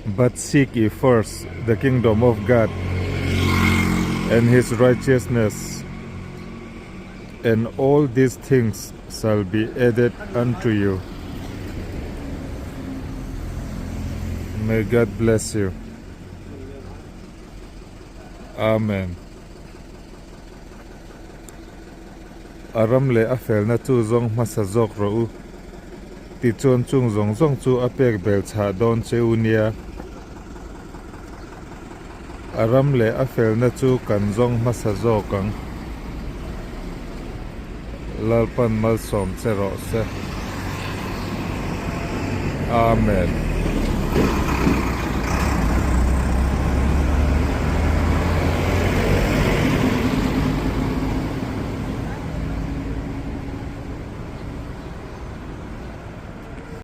But seek ye first the kingdom of God and his righteousness, and all these things shall be added unto you. May God bless you. Amen. Aram le afel na tu zong masazok rawh. Ti chuan chung zong zong chu apek bel cha don cheunia. Aram le afel na chu kan zong masazokang. Lalpan malsawm se rawh se. Amen.